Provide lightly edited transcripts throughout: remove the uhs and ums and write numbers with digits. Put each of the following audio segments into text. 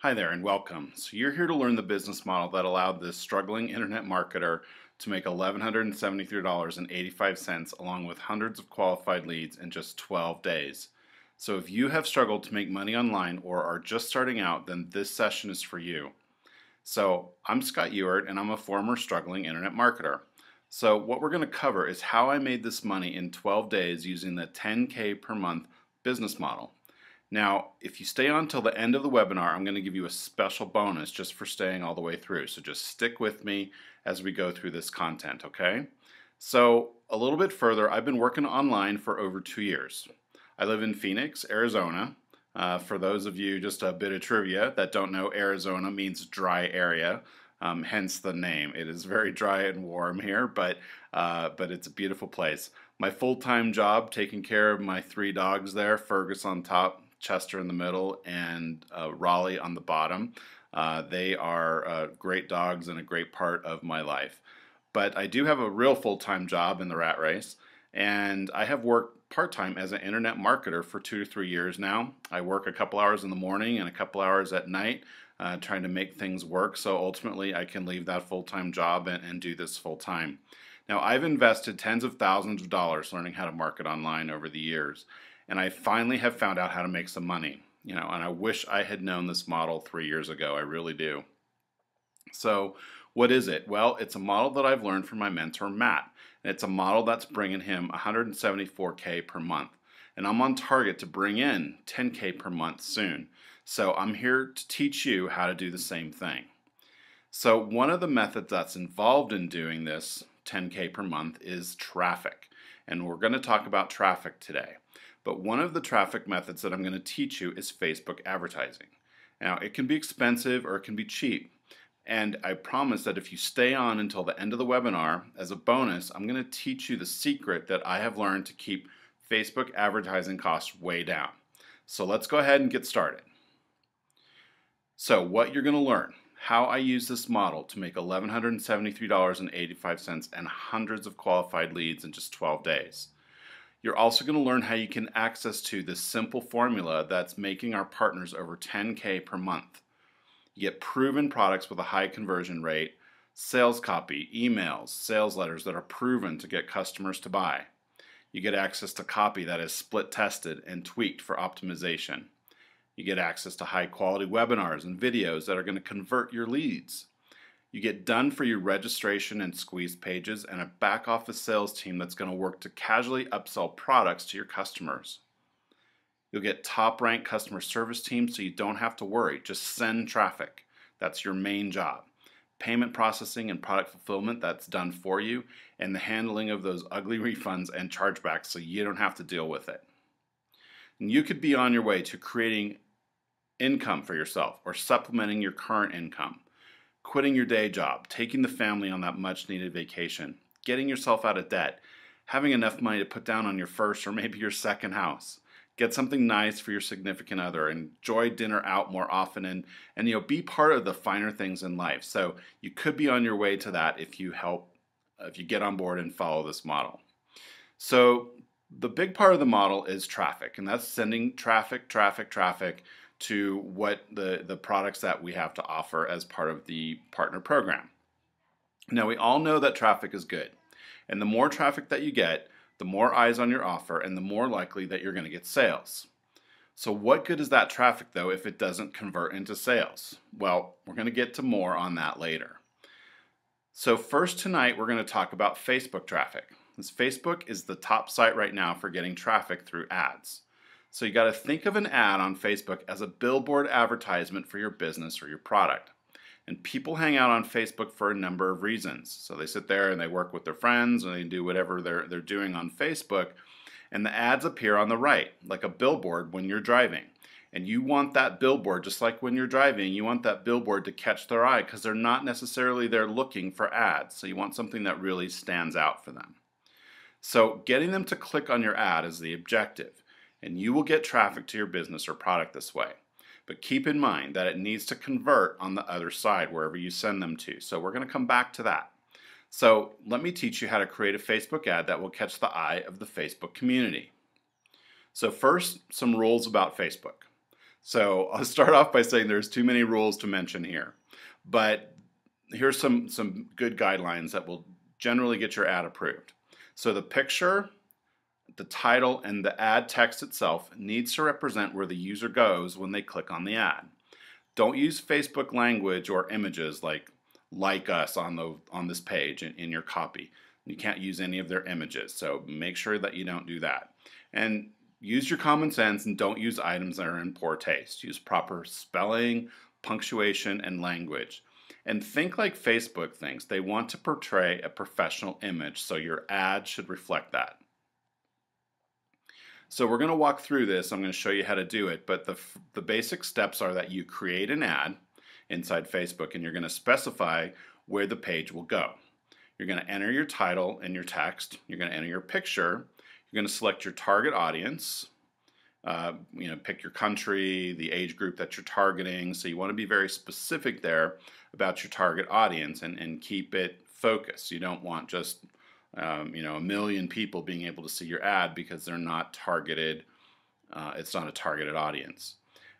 Hi there and welcome. So you're here to learn the business model that allowed this struggling internet marketer to make $1,173.85 along with hundreds of qualified leads in just 12 days. So if you have struggled to make money online or are just starting out, then this session is for you. So I'm Scott Ewart and I'm a former struggling internet marketer. So what we're going to cover is how I made this money in 12 days using the 10K per month business model. Now, if you stay on till the end of the webinar, I'm going to give you a special bonus just for staying all the way through. So just stick with me as we go through this content, okay? So a little bit further, I've been working online for over 2 years. I live in Phoenix, Arizona. For those of you, just a bit of trivia that don't know, Arizona means dry area, hence the name. It is very dry and warm here, but it's a beautiful place. My full-time job, taking care of my three dogs there, Fergus on top, Chester in the middle, and Raleigh on the bottom. They are great dogs and a great part of my life. But I do have a real full-time job in the rat race, and I have worked part-time as an internet marketer for 2 to 3 years now. I work a couple hours in the morning and a couple hours at night, trying to make things work so ultimately I can leave that full-time job and do this full-time. Now, I've invested tens of thousands of dollars learning how to market online over the years, and I finally have found out how to make some money. And I wish I had known this model 3 years ago. I really do. So, what is it? Well, it's a model that I've learned from my mentor, Matt. And it's a model that's bringing him 174K per month. And I'm on target to bring in 10K per month soon. So, I'm here to teach you how to do the same thing. So, one of the methods that's involved in doing this 10K per month is traffic. And we're going to talk about traffic today. But one of the traffic methods that I'm going to teach you is Facebook advertising. Now, it can be expensive or it can be cheap. And I promise that if you stay on until the end of the webinar, as a bonus, I'm going to teach you the secret that I have learned to keep Facebook advertising costs way down. So let's go ahead and get started. So what you're going to learn, how I use this model to make $1,173.85 and hundreds of qualified leads in just 12 days. You're also going to learn how you can access to this simple formula that's making our partners over 10K per month. You get proven products with a high conversion rate, sales copy, emails, sales letters that are proven to get customers to buy. You get access to copy that is split tested and tweaked for optimization. You get access to high quality webinars and videos that are going to convert your leads. You get done for your registration and squeeze pages and a back office sales team that's going to work to casually upsell products to your customers. You'll get top ranked customer service teams so you don't have to worry. Just send traffic. That's your main job. Payment processing and product fulfillment, that's done for you, and the handling of those ugly refunds and chargebacks so you don't have to deal with it. And you could be on your way to creating income for yourself or supplementing your current income. Quitting your day job, taking the family on that much needed vacation, getting yourself out of debt, having enough money to put down on your first or maybe your second house. Get something nice for your significant other, enjoy dinner out more often, and be part of the finer things in life. So you could be on your way to that if you get on board and follow this model. So the big part of the model is traffic, and that's sending traffic to what the products that we have to offer as part of the partner program. Now, we all know that traffic is good, and the more traffic that you get, the more eyes on your offer and the more likely that you're going to get sales. So what good is that traffic though if it doesn't convert into sales? Well, we're going to get to more on that later. So first tonight we're going to talk about Facebook traffic. This Facebook is the top site right now for getting traffic through ads. So you got to think of an ad on Facebook as a billboard advertisement for your business or your product. And people hang out on Facebook for a number of reasons. So they sit there and they work with their friends and they do whatever they're doing on Facebook. And the ads appear on the right, like a billboard when you're driving. And you want that billboard, just like when you're driving, you want that billboard to catch their eye because they're not necessarily there looking for ads. So you want something that really stands out for them. So getting them to click on your ad is the objective. And you will get traffic to your business or product this way. But keep in mind that it needs to convert on the other side wherever you send them to. So we're going to come back to that. So let me teach you how to create a Facebook ad that will catch the eye of the Facebook community. So first, some rules about Facebook. So I'll start off by saying there's too many rules to mention here, but here's some good guidelines that will generally get your ad approved. So the picture, the title, and the ad text itself needs to represent where the user goes when they click on the ad. Don't use Facebook language or images like us on this page in your copy. You can't use any of their images, so make sure that you don't do that. And use your common sense and don't use items that are in poor taste. Use proper spelling, punctuation, and language. And think like Facebook thinks. They want to portray a professional image, so your ad should reflect that. So we're going to walk through this. I'm going to show you how to do it, but the basic steps are that you create an ad inside Facebook and you're going to specify where the page will go. You're going to enter your title and your text. You're going to enter your picture. You're going to select your target audience. Pick your country, the age group that you're targeting. So you want to be very specific there about your target audience and keep it focused. You don't want just a million people being able to see your ad because they're not targeted. It's not a targeted audience.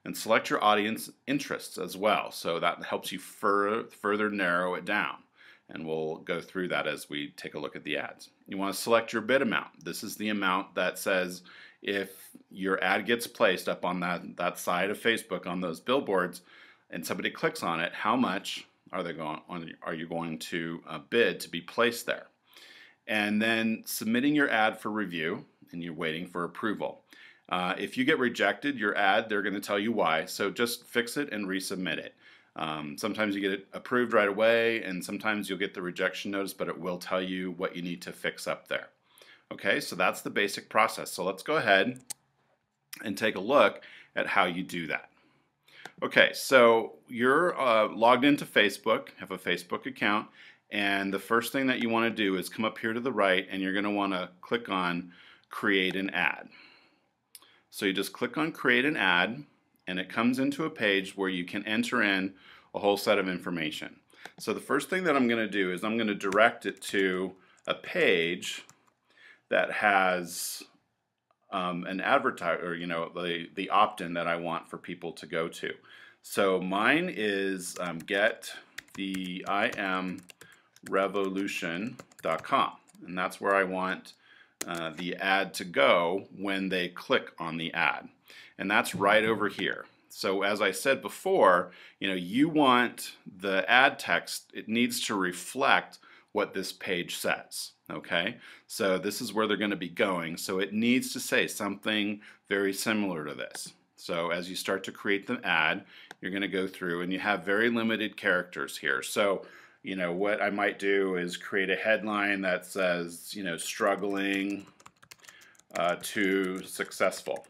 And select your audience interests as well. So that helps you further narrow it down. And we'll go through that as we take a look at the ads. You want to select your bid amount. This is the amount that says if your ad gets placed up on that side of Facebook on those billboards and somebody clicks on it, how much are you going to bid to be placed there? And then submitting your ad for review and you're waiting for approval. If you get rejected, your ad, they're going to tell you why. So just fix it and resubmit it. Sometimes you get it approved right away, and sometimes you'll get the rejection notice, but it will tell you what you need to fix up there. Okay, so that's the basic process. So let's go ahead and take a look at how you do that. Okay, so you're logged into Facebook, have a Facebook account, and the first thing that you want to do is come up here to the right, and you're going to want to click on Create an Ad. So you just click on Create an Ad, and it comes into a page where you can enter in a whole set of information. So the first thing that I'm going to do is I'm going to direct it to a page that has an advertiser, the opt-in that I want for people to go to. So mine is gettheimrevolution.com, and that's where I want the ad to go when they click on the ad. And that's right over here. So as I said before, you want the ad text, it needs to reflect what this page says, okay? So this is where they're going to be going, so it needs to say something very similar to this. So as you start to create the ad, you're going to go through and you have very limited characters here. So what I might do is create a headline that says, struggling to successful.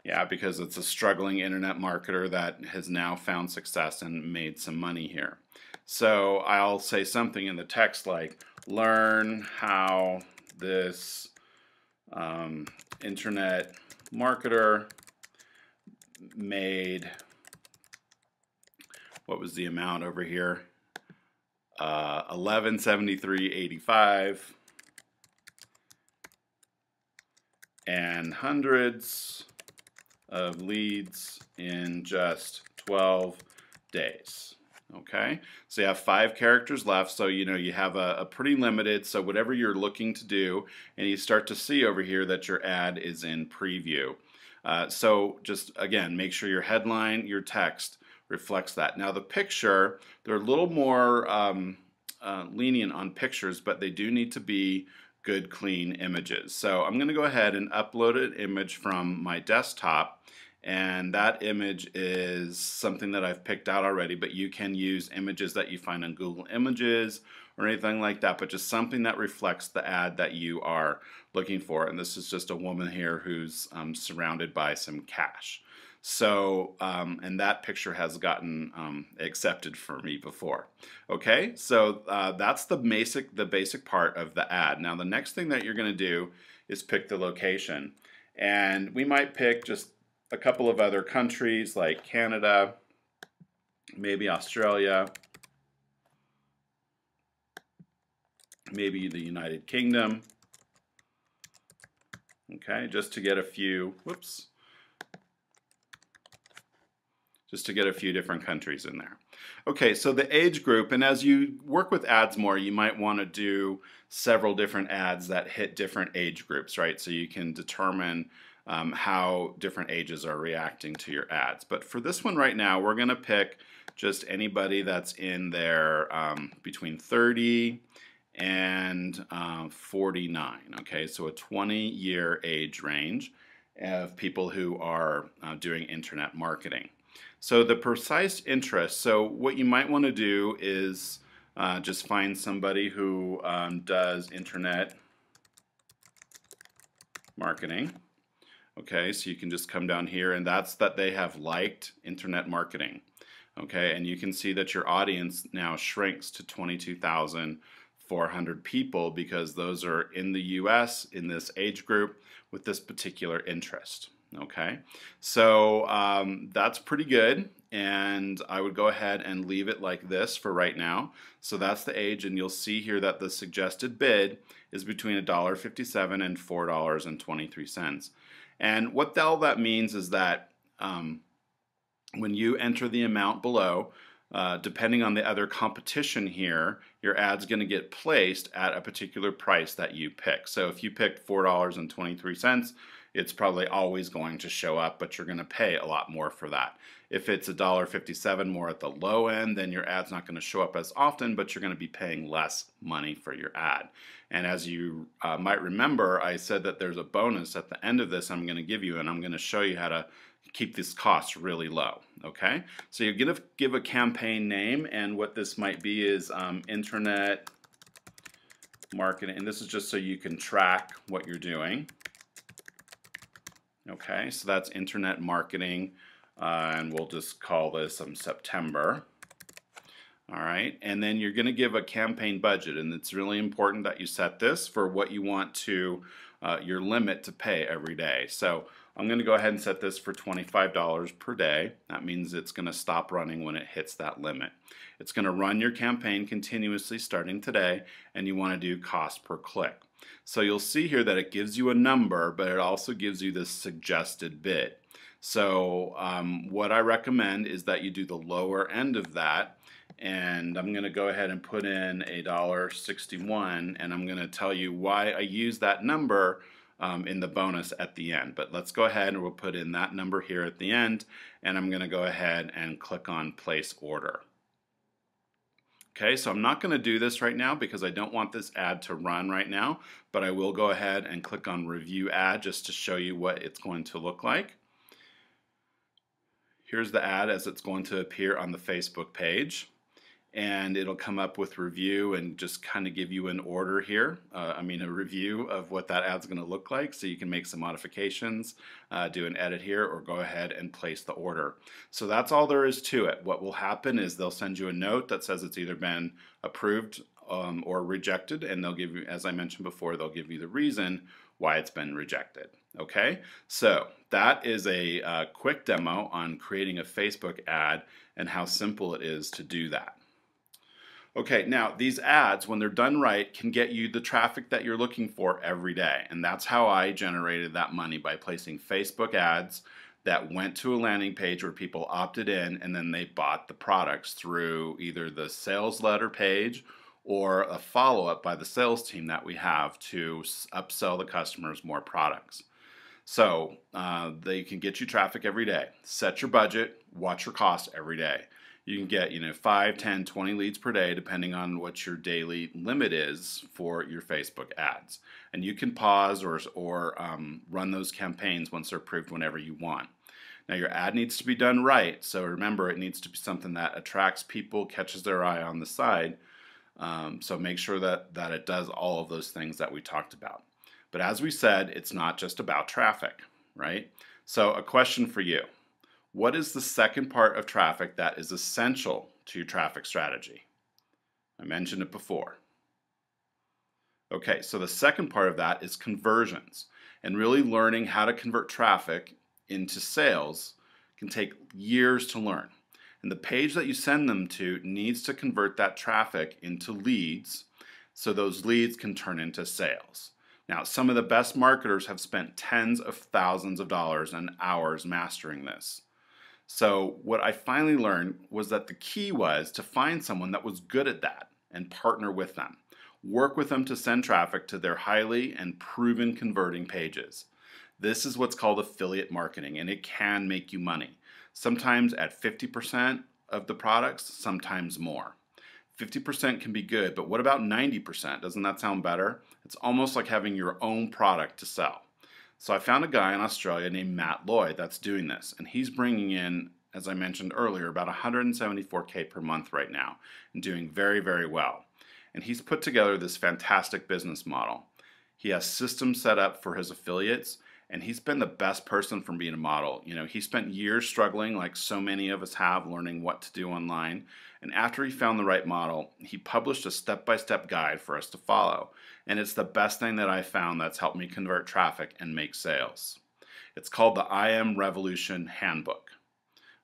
Yeah, because it's a struggling internet marketer that has now found success and made some money here. So I'll say something in the text like, learn how this internet marketer made, what was the amount over here? $1173.85 and hundreds of leads in just 12 days. Okay, so you have 5 characters left, so you have a pretty limited, so whatever you're looking to do, and you start to see over here that your ad is in preview. So just again, make sure your headline, your text reflects that. Now the picture, they're a little more lenient on pictures, but they do need to be good, clean images. So I'm going to go ahead and upload an image from my desktop, and that image is something that I've picked out already, but you can use images that you find on Google Images or anything like that, but just something that reflects the ad that you are looking for. And this is just a woman here who's surrounded by some cash. So, and that picture has gotten accepted for me before. Okay, so that's the basic part of the ad. Now the next thing that you're going to do is pick the location. And we might pick just a couple of other countries like Canada, maybe Australia, maybe the United Kingdom. Okay, just to get a few, just to get a few different countries in there. Okay, so the age group, and as you work with ads more, you might want to do several different ads that hit different age groups, right? So you can determine how different ages are reacting to your ads. But for this one right now, we're going to pick just anybody that's in there between 30 and 49. Okay, so a 20-year age range of people who are doing internet marketing. So the precise interest, so what you might want to do is just find somebody who does internet marketing. Okay, so you can just come down here, and that's that they have liked internet marketing. Okay, and you can see that your audience now shrinks to 22,400 people because those are in the US in this age group with this particular interest. Okay, so that's pretty good, and I would go ahead and leave it like this for right now. So that's the age, and you'll see here that the suggested bid is between $1.57 and $4.23. And what all that means is that when you enter the amount below, depending on the other competition here, your ad's going to get placed at a particular price that you pick. So if you picked $4.23, it's probably always going to show up, but you're going to pay a lot more for that. If it's $1.57 more at the low end, then your ad's not going to show up as often, but you're going to be paying less money for your ad. And as you might remember, I said that there's a bonus at the end of this I'm going to give you, and I'm going to show you how to keep these costs really low. Okay, so you're going to give a campaign name, and what this might be is internet marketing, and this is just so you can track what you're doing. Okay, so that's internet marketing, and we'll just call this September. All right, and then you're going to give a campaign budget, and it's really important that you set this for what you want to, your limit to pay every day. So I'm going to go ahead and set this for $25 per day. That means it's going to stop running when it hits that limit. It's going to run your campaign continuously starting today, and you want to do cost per click. So you'll see here that it gives you a number, but it also gives you this suggested bid. So what I recommend is that you do the lower end of that, and I'm going to go ahead and put in $1.61, and I'm going to tell you why I use that number in the bonus at the end. But let's go ahead and we'll put in that number here at the end, and I'm going to go ahead and click on place order. Okay, so I'm not going to do this right now because I don't want this ad to run right now, but I will go ahead and click on review ad just to show you what it's going to look like. Here's the ad as it's going to appear on the Facebook page, and it'll come up with review and just kind of give you an order here, a review of what that ad's going to look like, so you can make some modifications, do an edit here, or go ahead and place the order. So that's all there is to it. What will happen is they'll send you a note that says it's either been approved or rejected, and they'll give you, as I mentioned before, they'll give you the reason why it's been rejected. Okay, so that is a quick demo on creating a Facebook ad and how simple it is to do that. Okay, now these ads, when they're done right, can get you the traffic that you're looking for every day. And that's how I generated that money, by placing Facebook ads that went to a landing page where people opted in and then they bought the products through either the sales letter page or a follow-up by the sales team that we have to upsell the customers more products. So they can get you traffic every day. Set your budget, watch your costs every day. You can get 5, 10, 20 leads per day depending on what your daily limit is for your Facebook ads. And you can pause or run those campaigns once they're approved whenever you want. Now your ad needs to be done right, so remember it needs to be something that attracts people, catches their eye on the side. So make sure that it does all of those things that we talked about. But as we said, it's not just about traffic, right? So a question for you. What is the second part of traffic that is essential to your traffic strategy? I mentioned it before. Okay, so the second part of that is conversions. And really learning how to convert traffic into sales can take years to learn. And the page that you send them to needs to convert that traffic into leads so those leads can turn into sales. Now, some of the best marketers have spent tens of thousands of dollars and hours mastering this. So what I finally learned was that the key was to find someone that was good at that and partner with them. Work with them to send traffic to their highly and proven converting pages. This is what's called affiliate marketing, and it can make you money. Sometimes at 50% of the products, sometimes more. 50% can be good, but what about 90%? Doesn't that sound better? It's almost like having your own product to sell. So I found a guy in Australia named Matt Lloyd that's doing this, and he's bringing in, as I mentioned earlier, about 174K per month right now and doing very, very well. And he's put together this fantastic business model. He has systems set up for his affiliates, and he's been the best person from being a model. You know, he spent years struggling, like so many of us have, learning what to do online. And after he found the right model, he published a step-by-step guide for us to follow. And it's the best thing that I found that's helped me convert traffic and make sales. It's called the I Am Revolution Handbook.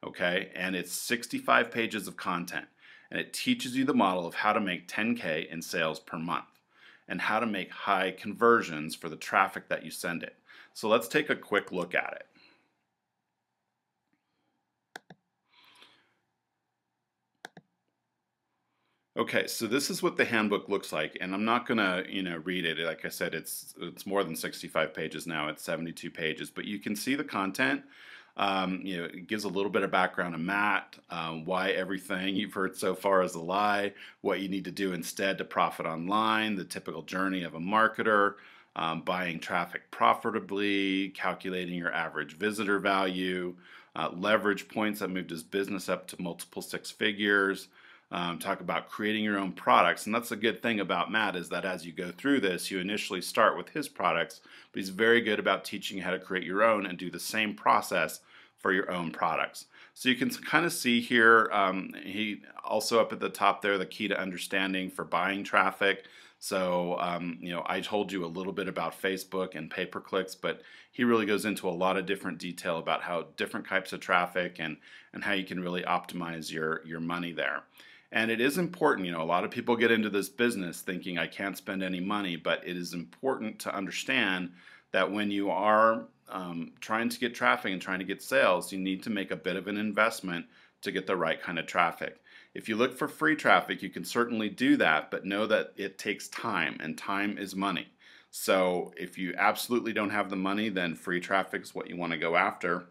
Okay, and it's 65 pages of content. And it teaches you the model of how to make 10K in sales per month and how to make high conversions for the traffic that you send it. So let's take a quick look at it. Okay, so this is what the handbook looks like, and I'm not gonna, read it. Like I said, it's more than 65 pages now. It's 72 pages, but you can see the content. It gives a little bit of background on Matt, why everything you've heard so far is a lie, what you need to do instead to profit online, the typical journey of a marketer, buying traffic profitably, calculating your average visitor value, leverage points that moved his business up to multiple six figures. Talk about creating your own products, and that's the good thing about Matt is that as you go through this, you initially start with his products, but he's very good about teaching you how to create your own and do the same process for your own products. So you can kind of see here, he also up at the top there, the key to understanding for buying traffic. So, I told you a little bit about Facebook and pay-per-clicks, but he really goes into a lot of different detail about how different types of traffic and how you can really optimize your money there. And it is important, a lot of people get into this business thinking I can't spend any money, but it is important to understand that when you are trying to get traffic and trying to get sales, you need to make a bit of an investment to get the right kind of traffic. If you look for free traffic, you can certainly do that, but know that it takes time, and time is money. So if you absolutely don't have the money, then free traffic is what you want to go after.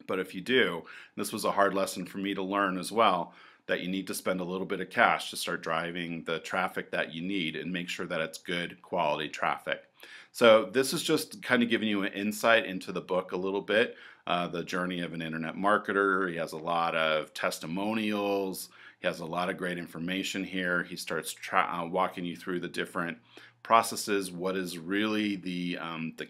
But if you do, this was a hard lesson for me to learn as well, that you need to spend a little bit of cash to start driving the traffic that you need and make sure that it's good quality traffic. So this is just kind of giving you an insight into the book a little bit, the journey of an internet marketer. He has a lot of testimonials. He has a lot of great information here. He starts walking you through the different processes, what is really the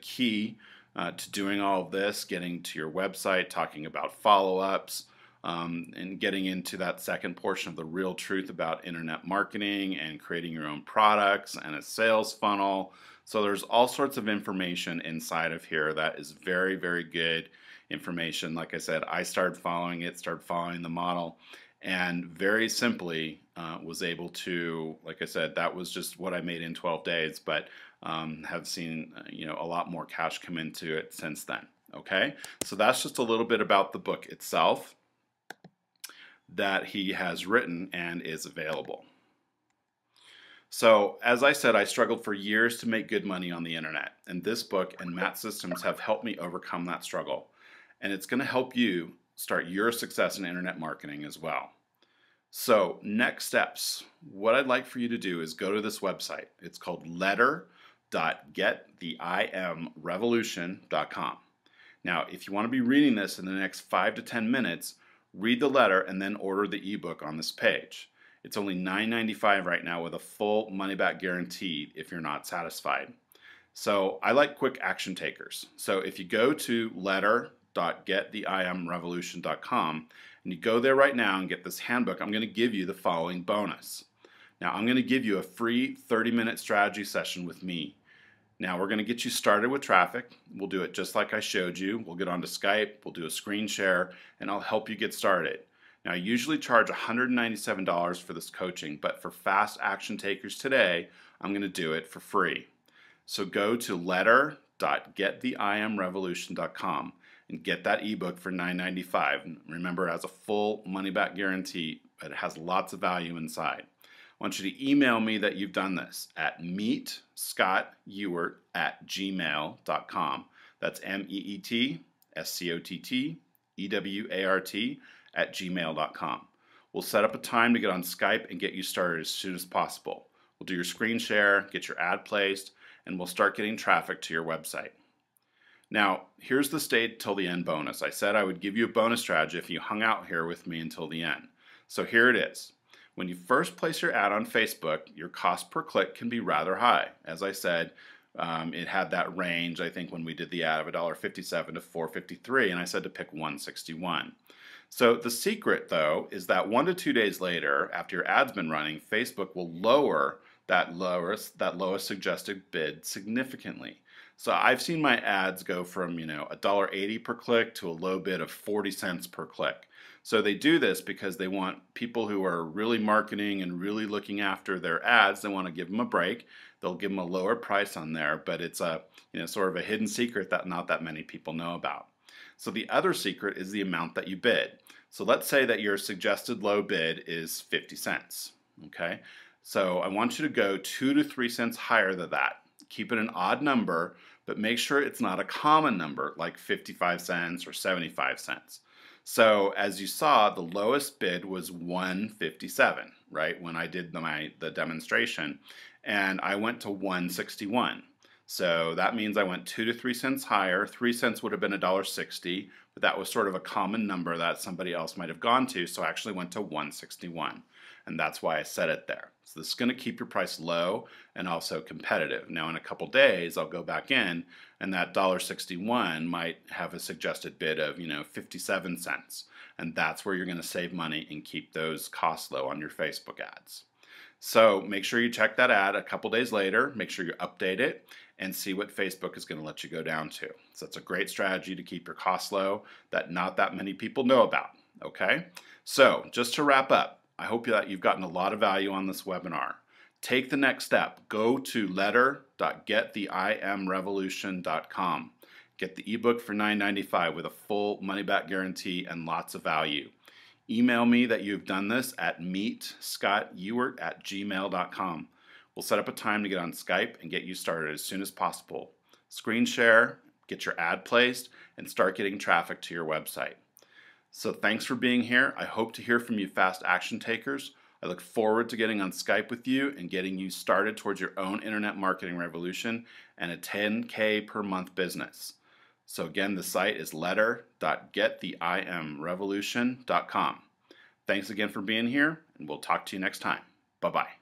key to doing all of this, getting to your website, talking about follow-ups, and getting into that second portion of the real truth about internet marketing and creating your own products and a sales funnel. So there's all sorts of information inside of here that is very, very good information. Like I said, I started following the model, and very simply was able to, like I said, that was just what I made in 12 days, but have seen a lot more cash come into it since then. Okay, so that's just a little bit about the book itself that he has written and is available. So, as I said, I struggled for years to make good money on the internet, and this book and Matt's systems have helped me overcome that struggle. And it's going to help you start your success in internet marketing as well. So, next steps. What I'd like for you to do is go to this website. It's called letter.gettheimrevolution.com. Now, if you want to be reading this in the next 5 to 10 minutes, read the letter and then order the ebook on this page. It's only $9.95 right now with a full money-back guarantee if you're not satisfied. So I like quick action takers. So if you go to letter.gettheimrevolution.com and you go there right now and get this handbook, I'm going to give you the following bonus. Now I'm going to give you a free 30-minute strategy session with me. Now we're going to get you started with traffic. We'll do it just like I showed you. We'll get onto Skype, we'll do a screen share, and I'll help you get started. Now I usually charge $197 for this coaching, but for fast action takers today, I'm going to do it for free. So go to letter.gettheimrevolution.com and get that ebook for $9.95. Remember, it has a full money-back guarantee, but it has lots of value inside. I want you to email me that you've done this at meetscottewart@gmail.com. That's meetscottewart@gmail.com. We'll set up a time to get on Skype and get you started as soon as possible. We'll do your screen share, get your ad placed, and we'll start getting traffic to your website. Now, here's the stay till the end bonus. I said I would give you a bonus strategy if you hung out here with me until the end. So here it is. When you first place your ad on Facebook, your cost per click can be rather high. As I said, it had that range, I think, when we did the ad of $1.57 to $4.53, and I said to pick 161. So the secret, though, is that 1 to 2 days later, after your ad's been running, Facebook will lower that lowest suggested bid significantly. So I've seen my ads go from, $1.80 per click to a low bid of 40 cents per click. So they do this because they want people who are really marketing and really looking after their ads. They want to give them a break. They'll give them a lower price on there, but it's a sort of a hidden secret that not that many people know about. So the other secret is the amount that you bid. So let's say that your suggested low bid is 50 cents. Okay, so I want you to go 2 to 3 cents higher than that. Keep it an odd number, but make sure it's not a common number like 55 cents or 75 cents. So as you saw, the lowest bid was 157, right, when I did the demonstration, and I went to 161. So that means I went 2 to 3 cents higher. 3 cents would have been $1.60, but that was sort of a common number that somebody else might have gone to, so I actually went to 161, and that's why I set it there. So this is going to keep your price low and also competitive. Now in a couple days, I'll go back in, and that $1.61 might have a suggested bid of 57 cents, and that's where you're going to save money and keep those costs low on your Facebook ads. So make sure you check that ad a couple days later, make sure you update it, and see what Facebook is going to let you go down to. So it's a great strategy to keep your costs low that not that many people know about. Okay? So just to wrap up, I hope that you've gotten a lot of value on this webinar. Take the next step. Go to letter.gettheimrevolution.com. Get the ebook for $9.95 with a full money-back guarantee and lots of value. Email me that you've done this at meetscottewart@gmail.com. We'll set up a time to get on Skype and get you started as soon as possible. Screen share, get your ad placed, and start getting traffic to your website. So thanks for being here. I hope to hear from you fast action takers. I look forward to getting on Skype with you and getting you started towards your own internet marketing revolution and a 10K per month business. So again, the site is letter.gettheimrevolution.com. Thanks again for being here, and we'll talk to you next time. Bye-bye.